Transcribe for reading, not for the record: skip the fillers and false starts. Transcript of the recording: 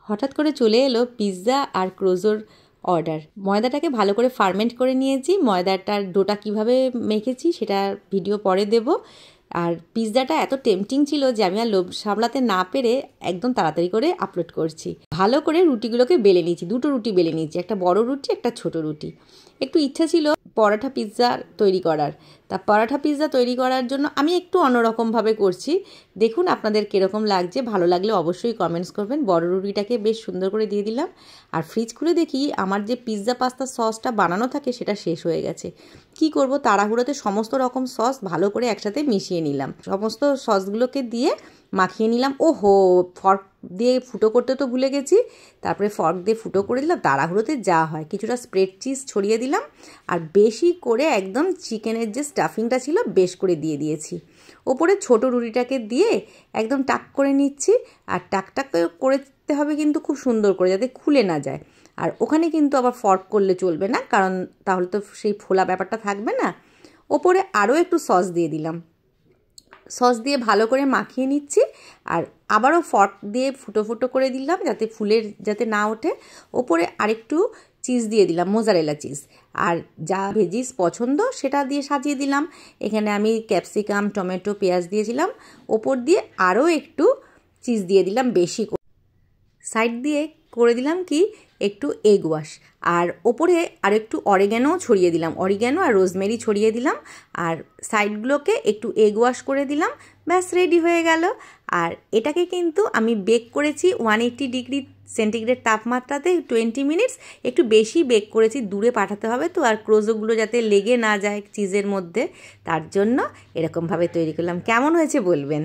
হঠাৎ করে চলে এলো পিৎজা আর ক্রোজোর অর্ডার। ময়দাটাকে ভালো করে ফার্মেন্ট করে নিয়েছি। ময়দাটার ডোটা কিভাবে মেখেছি সেটা ভিডিও পরে দেব। আর পিৎজাটা এত টেম্পটিং ছিল যে আমি আর লোভ সামলাতে না পেরে একদম তাড়াতাড়ি করে আপলোড করছি। ভালো করে রুটিগুলোকে বেলে নিয়েছি, দুটো রুটি বেলে নিয়েছি, একটা বড় রুটি একটা ছোট রুটি। একটু ইচ্ছা ছিল পরাঠা পিৎজা তৈরি করার। তা পরাঠা পিৎজা তৈরি করার জন্য আমি একটু অন্যরকমভাবে করছি। দেখুন আপনাদের কীরকম লাগছে, ভালো লাগলে অবশ্যই কমেন্টস করবেন। বড় রুটিটাকে বেশ সুন্দর করে দিয়ে দিলাম। আর ফ্রিজ খুলে দেখি আমার যে পিৎজা পাস্তার সসটা বানানো থাকে সেটা শেষ হয়ে গেছে। কি করব, তাড়াহুড়োতে সমস্ত রকম সস ভালো করে একসাথে মিশিয়ে নিলাম। সমস্ত সসগুলোকে দিয়ে মাখিয়ে নিলাম। ওহো, ফর্ক দিয়ে ফুটো করতে তো ভুলে গেছি। তারপরে ফর্ক দিয়ে ফুটো করে দিলাম। তাড়াহুড়োতে যা হয়, কিছুটা স্প্রেড চিজ ছড়িয়ে দিলাম। আর বেশি করে একদম চিকেনের যে স্টাফিংটা ছিল বেশ করে দিয়ে দিয়েছি। ওপরে ছোট রুটিটাকে দিয়ে একদম টাক করে নিচ্ছি। আর টাক করতে হবে কিন্তু খুব সুন্দর করে, যাতে খুলে না যায়। আর ওখানে কিন্তু আবার ফর্ক করলে চলবে না, কারণ তাহলে তো সেই ফোলা ব্যাপারটা থাকবে না। ওপরে আরও একটু সস দিয়ে দিলাম। সস দিয়ে ভালো করে মাখিয়ে নিচ্ছি। আর আবারও ফর্ক দিয়ে ফুটো ফুটো করে দিলাম যাতে যাতে না ওঠে। ওপরে আরেকটু চিজ দিয়ে দিলাম, মোজারেলা চিজ। আর যা ভেজিস পছন্দ সেটা দিয়ে সাজিয়ে দিলাম। এখানে আমি ক্যাপসিকাম, টমেটো, পেঁয়াজ দিয়েছিলাম। ওপর দিয়ে আরও একটু চিজ দিয়ে দিলাম বেশি করে। সাইড দিয়ে করে দিলাম কি একটু এগ ওয়াশ। আর ওপরে আর একটু অরিগ্যানো ছড়িয়ে দিলাম, অরিগ্যানো আর রোজমেরি ছড়িয়ে দিলাম। আর সাইডগুলোকে একটু এগ ওয়াশ করে দিলাম। ব্যাস রেডি হয়ে গেল। আর এটাকে কিন্তু আমি বেক করেছি 180 ডিগ্রি সেন্টিগ্রেড তাপমাত্রাতে 20 মিনিটস। একটু বেশি বেক করেছি, দূরে পাঠাতে হবে তো, আর ক্রোজোগুলো যাতে লেগে না যায় চিজের মধ্যে, তার জন্য এরকমভাবে তৈরি করলাম। কেমন হয়েছে বলবেন।